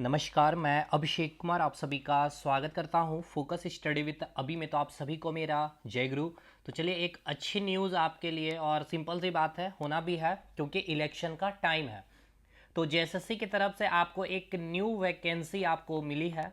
नमस्कार, मैं अभिषेक कुमार आप सभी का स्वागत करता हूं फोकस स्टडी विद अभी में। तो आप सभी को मेरा जय गुरु। तो चलिए, एक अच्छी न्यूज़ आपके लिए, और सिंपल सी बात है, होना भी है क्योंकि इलेक्शन का टाइम है। तो जेएसएससी की तरफ से आपको एक न्यू वैकेंसी आपको मिली है।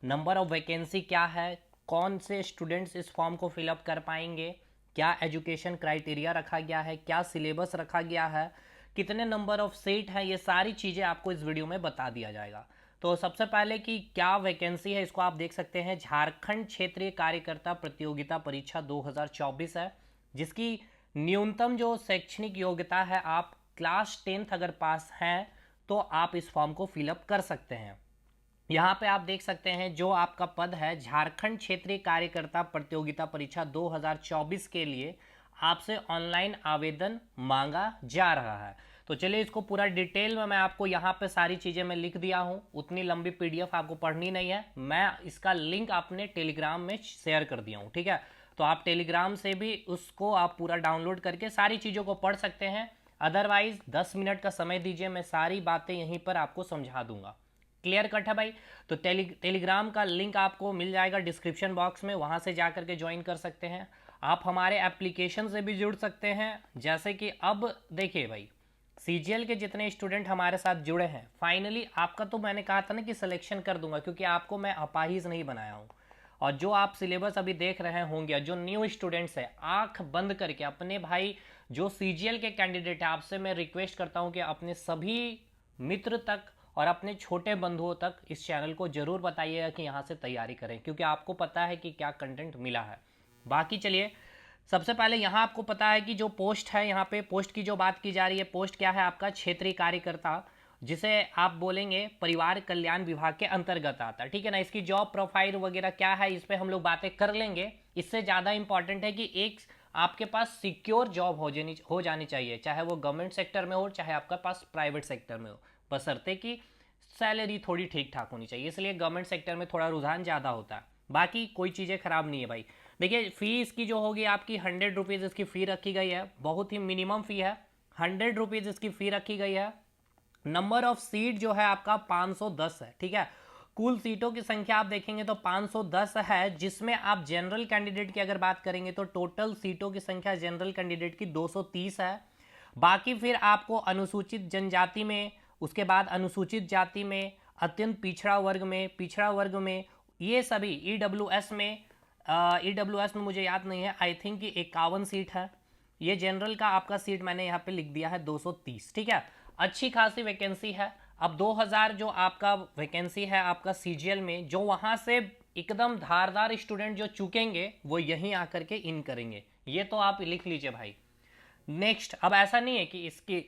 नंबर ऑफ वैकेंसी क्या है, कौन से स्टूडेंट्स इस फॉर्म को फिलअप कर पाएंगे, क्या एजुकेशन क्राइटेरिया रखा गया है, क्या सिलेबस रखा गया है, कितने नंबर ऑफ सीट है, ये सारी चीज़ें आपको इस वीडियो में बता दिया जाएगा। तो सबसे पहले कि क्या वैकेंसी है, इसको आप देख सकते हैं। झारखंड क्षेत्रीय कार्यकर्ता प्रतियोगिता परीक्षा 2024 है, जिसकी न्यूनतम जो शैक्षणिक योग्यता है, आप क्लास 10th अगर पास हैं तो आप इस फॉर्म को फिलअप कर सकते हैं। यहाँ पे आप देख सकते हैं जो आपका पद है, झारखंड क्षेत्रीय कार्यकर्ता प्रतियोगिता परीक्षा 2024 के लिए आपसे ऑनलाइन आवेदन मांगा जा रहा है। तो चलिए, इसको पूरा डिटेल में मैं आपको यहाँ पे सारी चीज़ें मैं लिख दिया हूँ। उतनी लंबी पीडीएफ आपको पढ़नी नहीं है, मैं इसका लिंक अपने टेलीग्राम में शेयर कर दिया हूँ, ठीक है। तो आप टेलीग्राम से भी उसको आप पूरा डाउनलोड करके सारी चीज़ों को पढ़ सकते हैं। अदरवाइज 10 मिनट का समय दीजिए, मैं सारी बातें यहीं पर आपको समझा दूंगा। क्लियर कट है भाई। तो टेलीग्राम का लिंक आपको मिल जाएगा डिस्क्रिप्शन बॉक्स में, वहाँ से जा करके ज्वाइन कर सकते हैं। आप हमारे एप्लीकेशन से भी जुड़ सकते हैं। जैसे कि अब देखिए भाई, सीजीएल के जितने स्टूडेंट हमारे साथ जुड़े हैं, फाइनली आपका तो मैंने कहा था ना कि सिलेक्शन कर दूंगा, क्योंकि आपको मैं अपाहिज नहीं बनाया हूँ। और जो आप सिलेबस अभी देख रहे होंगे, जो न्यू स्टूडेंट्स है, आंख बंद करके अपने भाई जो सीजीएल के कैंडिडेट है, आपसे मैं रिक्वेस्ट करता हूँ कि अपने सभी मित्र तक और अपने छोटे बंधुओं तक इस चैनल को जरूर बताइएगा कि यहाँ से तैयारी करें, क्योंकि आपको पता है कि क्या कंटेंट मिला है। बाकी चलिए, सबसे पहले यहाँ आपको पता है कि जो पोस्ट है, यहाँ पे पोस्ट की जो बात की जा रही है, पोस्ट क्या है आपका, क्षेत्रीय कार्यकर्ता, जिसे आप बोलेंगे परिवार कल्याण विभाग के अंतर्गत आता है, ठीक है ना। इसकी जॉब प्रोफाइल वगैरह क्या है, इस पर हम लोग बातें कर लेंगे। इससे ज़्यादा इंपॉर्टेंट है कि एक आपके पास सिक्योर जॉब हो जानी चाहिए, चाहे वो गवर्नमेंट सेक्टर में हो, चाहे आपका पास प्राइवेट सेक्टर में हो, बशर्ते कि सैलरी थोड़ी ठीक ठाक होनी चाहिए। इसलिए गवर्नमेंट सेक्टर में थोड़ा रुझान ज़्यादा होता है, बाकी कोई चीज़ें खराब नहीं है भाई। देखिए, फ़ी इसकी जो होगी आपकी 100 रुपीज़ इसकी फ़ी रखी गई है, बहुत ही मिनिमम फ़ी है। 100 रुपीज़ इसकी फ़ी रखी गई है। नंबर ऑफ सीट जो है आपका 510 है, ठीक है। कुल सीटों की संख्या आप देखेंगे तो 510 है, जिसमें आप जनरल कैंडिडेट की अगर बात करेंगे तो टोटल सीटों की संख्या जनरल कैंडिडेट की 230 है। बाकी फिर आपको अनुसूचित जनजाति में, उसके बाद अनुसूचित जाति में, अत्यंत पिछड़ा वर्ग में, ये सभी ईडब्ल्यूएस में, ईडब्ल्यूएस में मुझे याद नहीं है, आई थिंक कि 51 सीट है। ये जनरल का आपका सीट मैंने यहाँ पे लिख दिया है 230, ठीक है। अच्छी खासी वैकेंसी है। अब 2000 जो आपका वैकेंसी है आपका सीजीएल में, जो वहाँ से एकदम धारदार स्टूडेंट जो चुकेंगे वो यहीं आकर के इन करेंगे, ये तो आप लिख लीजिए भाई। नेक्स्ट, अब ऐसा नहीं है कि इसकी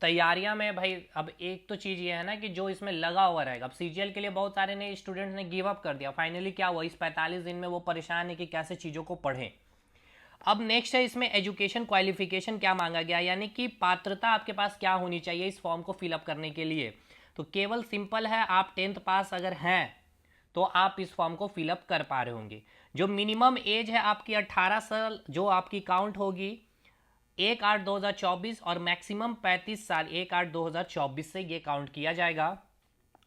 तैयारियां में भाई, अब एक तो चीज़ ये है ना कि जो इसमें लगा हुआ रहेगा। अब सीजीएल के लिए बहुत सारे नए स्टूडेंट्स ने गिव अप कर दिया। फाइनली क्या हुआ, इस 45 दिन में वो परेशान है कि कैसे चीज़ों को पढ़ें। अब नेक्स्ट है, इसमें एजुकेशन क्वालिफिकेशन क्या मांगा गया, यानी कि पात्रता आपके पास क्या होनी चाहिए इस फॉर्म को फिलअप करने के लिए। तो केवल सिंपल है, आप 10th पास अगर हैं तो आप इस फॉर्म को फिलअप कर पा रहे होंगे। जो मिनिमम एज है आपकी 18 साल जो आपकी काउंट होगी 1/8/2024, और मैक्सिमम 35 साल 1/8/2024 से ये काउंट किया जाएगा।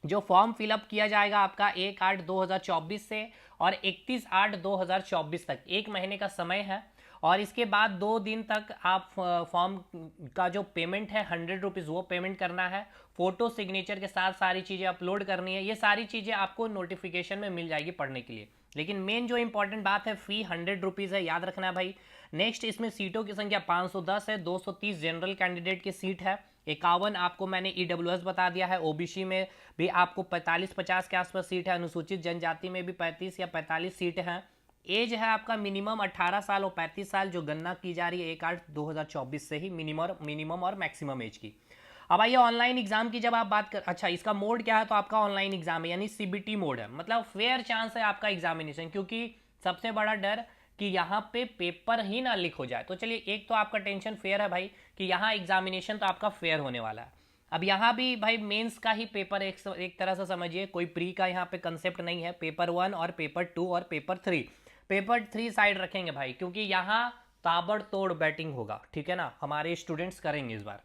जो फॉर्म फिलअप किया जाएगा आपका 1/8/2024 से और 31/8/2024 तक, एक महीने का समय है। और इसके बाद 2 दिन तक आप फॉर्म का जो पेमेंट है 100 रुपीज़ वो पेमेंट करना है। फोटो सिग्नेचर के साथ सारी चीज़ें अपलोड करनी है। ये सारी चीज़ें आपको नोटिफिकेशन में मिल जाएगी पढ़ने के लिए। लेकिन मेन जो इंपॉर्टेंट बात है, फ़ी 100 रुपीज़ है, याद रखना है भाई। नेक्स्ट, इसमें सीटों की संख्या 510 है। 230 जनरल कैंडिडेट की सीट है, 51 आपको मैंने ईडब्ल्यूएस बता दिया है। ओबीसी में भी आपको 45-50 के आसपास सीट है। अनुसूचित जनजाति में भी 35 या 45 सीट हैं। एज है आपका मिनिमम 18 साल और 35 साल, जो गणना की जा रही है 1/8/2024 से ही, मिनिमम और मैक्सिमम एज की। अब आइए ऑनलाइन एग्जाम की जब आप बात कर, अच्छा इसका मोड क्या है, तो आपका ऑनलाइन एग्जाम है, यानी सीबीटी मोड है, मतलब फेयर चांस है आपका एग्जामिनेशन। क्योंकि सबसे बड़ा डर कि यहाँ पे पेपर ही ना लीक हो जाए। तो चलिए, एक तो आपका टेंशन फेयर है भाई कि यहाँ एग्जामिनेशन तो आपका फेयर होने वाला है। अब यहाँ भी भाई मेंस का ही पेपर एक तरह से समझिए, कोई प्री का यहाँ पे कंसेप्ट नहीं है। पेपर 1 और पेपर 2 और पेपर 3, पेपर 3 साइड रखेंगे भाई, क्योंकि यहाँ ताबड़तोड़ बैटिंग होगा, ठीक है ना, हमारे स्टूडेंट्स करेंगे इस बार।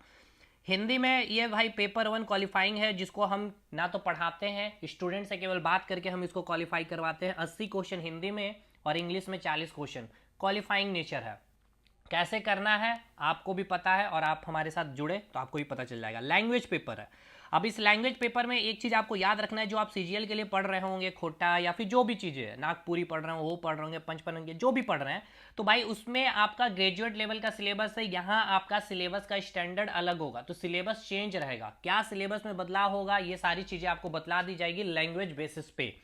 हिंदी में ये भाई पेपर 1 क्वालिफाइंग है, जिसको हम ना तो पढ़ाते हैं, स्टूडेंट से केवल बात करके हम इसको क्वालिफाई करवाते हैं। 80 क्वेश्चन हिंदी में और इंग्लिश में 40 क्वेश्चन, क्वालिफाइंग नेचर है। कैसे करना है आपको भी पता है, और आप हमारे साथ जुड़े तो आपको भी पता चल जाएगा। लैंग्वेज पेपर है। अब इस लैंग्वेज पेपर में एक चीज़ आपको याद रखना है, जो आप सीजीएल के लिए पढ़ रहे होंगे, खोटा या फिर जो भी चीज़ें है, नागपुरी पढ़ रहे हो, वो पढ़ रहे होंगे, पंचपन जो भी पढ़ रहे हैं, तो भाई उसमें आपका ग्रेजुएट लेवल का सिलेबस है। यहाँ आपका सिलेबस का स्टैंडर्ड अलग होगा, तो सिलेबस चेंज रहेगा। क्या सिलेबस में बदलाव होगा, ये सारी चीज़ें आपको बतला दी जाएगी लैंग्वेज बेसिस पे।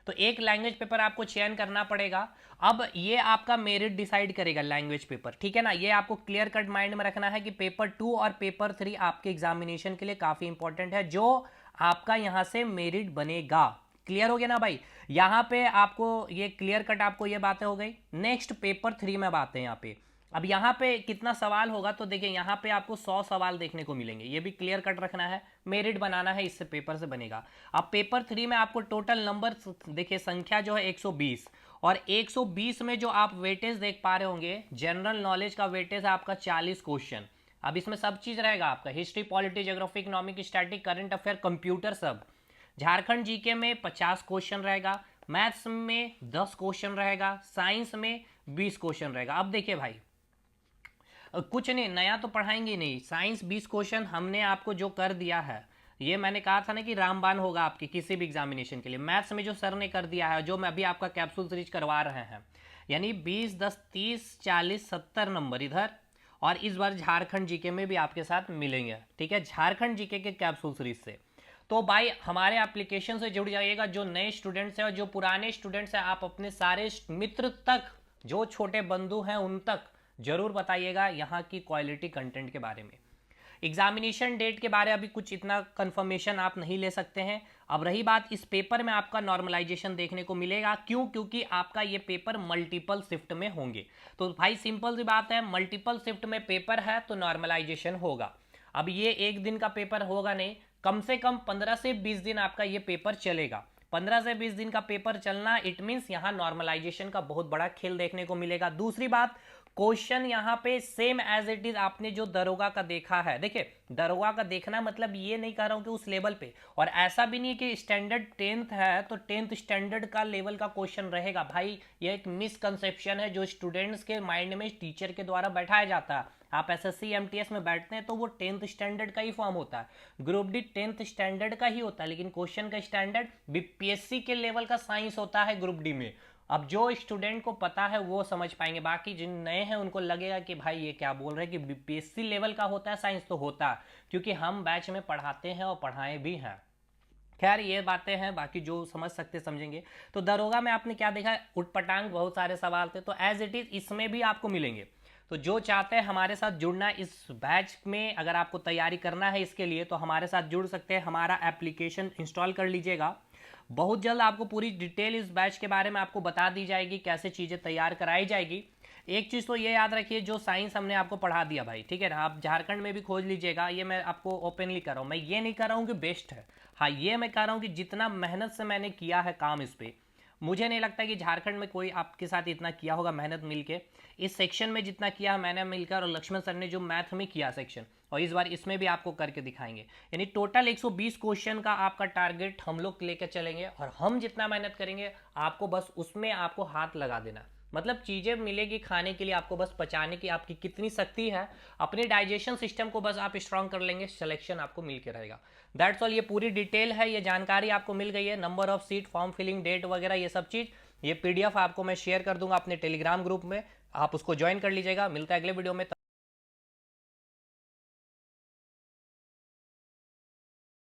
तो एक लैंग्वेज पेपर आपको चयन करना पड़ेगा। अब ये आपका मेरिट डिसाइड करेगा लैंग्वेज पेपर, ठीक है ना। ये आपको क्लियर कट माइंड में रखना है कि पेपर 2 और पेपर 3 आपके एग्जामिनेशन के लिए काफ़ी इंपॉर्टेंट है, जो आपका यहाँ से मेरिट बनेगा। क्लियर हो गया ना भाई। यहाँ पे आपको ये क्लियर कट, आपको ये बातें हो गई। नेक्स्ट पेपर 3 में बातें यहाँ पे। अब यहाँ पे कितना सवाल होगा, तो देखिए यहाँ पे आपको 100 सवाल देखने को मिलेंगे, ये भी क्लियर कट रखना है। मेरिट बनाना है, इससे पेपर से बनेगा। अब पेपर 3 में आपको टोटल नंबर देखिए, संख्या जो है 120, और 120 में जो आप वेटेज देख पा रहे होंगे, जनरल नॉलेज का वेटेज है आपका 40 क्वेश्चन। अब इसमें सब चीज़ रहेगा आपका, history, polity, geography, economic, static, current affair, computer, सब। झारखंड जीके में 50 क्वेश्चन रहेगा, मैथ्स में 10 क्वेश्चन रहेगा, साइंस में 20 क्वेश्चन रहेगा। अब देखिए भाई, कुछ नहीं नया तो पढ़ाएंगे नहीं। साइंस 20 क्वेश्चन हमने आपको जो कर दिया है, ये मैंने कहा था ना कि रामबाण होगा आपके किसी भी एग्जामिनेशन के लिए। मैथ्स में जो सर ने कर दिया है, जो मैं अभी आपका कैप्सूल सीरीज करवा रहे हैं, यानी 20, 10, 30, 40, 70 नंबर इधर, और इस बार झारखंड जीके में भी आपके साथ मिलेंगे, ठीक है, झारखंड जीके के कैप्सूल सीरीज से। तो भाई हमारे एप्लीकेशन से जुड़ जाइएगा, जो नए स्टूडेंट्स हैं और जो पुराने स्टूडेंट्स हैं, आप अपने सारे मित्र तक, जो छोटे बंधु हैं उन तक जरूर बताइएगा यहाँ की क्वालिटी कंटेंट के बारे में। एग्जामिनेशन डेट के बारे में अभी कुछ इतना कंफर्मेशन आप नहीं ले सकते हैं। अब रही बात, इस पेपर में आपका नॉर्मलाइजेशन देखने को मिलेगा। क्यों? क्योंकि आपका ये पेपर मल्टीपल शिफ्ट में होंगे। तो भाई सिंपल सी बात है, मल्टीपल शिफ्ट में पेपर है तो नॉर्मलाइजेशन होगा। अब ये एक दिन का पेपर होगा नहीं, कम से कम 15 से 20 दिन आपका ये पेपर चलेगा। 15 से 20 दिन का पेपर चलना, इट मीन्स यहाँ नॉर्मलाइजेशन का बहुत बड़ा खेल देखने को मिलेगा। दूसरी बात, क्वेश्चन यहाँ पे सेम एज इट इज आपने जो दरोगा का देखा है। देखिए, दरोगा का देखना मतलब ये नहीं कह रहा हूँ कि उस लेवल पे, और ऐसा भी नहीं है कि स्टैंडर्ड 10th है तो 10th स्टैंडर्ड का लेवल का क्वेश्चन रहेगा। भाई ये एक मिसकंसेप्शन है जो स्टूडेंट्स के माइंड में टीचर के द्वारा बैठाया जाता है। आप एसएससी एमटीएस में बैठते हैं तो वो 10th स्टैंडर्ड का ही फॉर्म होता है, ग्रुप डी 10th स्टैंडर्ड का ही होता है, लेकिन क्वेश्चन का स्टैंडर्ड बीपीएससी के लेवल का साइंस होता है ग्रुप डी में। अब जो स्टूडेंट को पता है वो समझ पाएंगे, बाकी जिन नए हैं उनको लगेगा कि भाई ये क्या बोल रहे हैं कि बीपीएससी लेवल का होता है साइंस। तो होता है, क्योंकि हम बैच में पढ़ाते हैं और पढ़ाए भी हैं। खैर ये बातें हैं, बाकी जो समझ सकते समझेंगे। तो दरोगा में आपने क्या देखा, उटपटांग बहुत सारे सवाल थे, तो एज इट इज इसमें भी आपको मिलेंगे। तो जो चाहते हैं हमारे साथ जुड़ना इस बैच में, अगर आपको तैयारी करना है इसके लिए, तो हमारे साथ जुड़ सकते हैं। हमारा एप्लीकेशन इंस्टॉल कर लीजिएगा। बहुत जल्द आपको पूरी डिटेल इस बैच के बारे में आपको बता दी जाएगी, कैसे चीज़ें तैयार कराई जाएगी। एक चीज़ तो ये याद रखिए, जो साइंस हमने आपको पढ़ा दिया भाई, ठीक है ना, आप झारखंड में भी खोज लीजिएगा। ये मैं आपको ओपनली कर रहा हूँ, मैं ये नहीं कर रहा हूँ कि बेस्ट है, हाँ ये मैं कह रहा हूँ कि जितना मेहनत से मैंने किया है काम इस पर, मुझे नहीं लगता कि झारखंड में कोई आपके साथ इतना किया होगा मेहनत मिलके। इस सेक्शन में जितना किया मैंने मिलकर, और लक्ष्मण सर ने जो मैथ में किया सेक्शन, और इस बार इसमें भी आपको करके दिखाएंगे। यानी टोटल 120 क्वेश्चन का आपका टारगेट हम लोग लेकर चलेंगे, और हम जितना मेहनत करेंगे आपको बस उसमें आपको हाथ लगा देना। मतलब चीज़ें मिलेगी खाने के लिए, आपको बस पचाने की आपकी कितनी शक्ति है, अपने डाइजेशन सिस्टम को बस आप स्ट्रांग कर लेंगे, सिलेक्शन आपको मिल के रहेगा। That's all. ये पूरी डिटेल है, ये जानकारी आपको मिल गई है, number of seat, form filling, date वगैरह ये सब चीज़। ये पीडीएफ आपको मैं शेयर कर दूंगा अपने टेलीग्राम ग्रुप में, आप उसको ज्वाइन कर लीजिएगा। मिलता है अगले वीडियो में।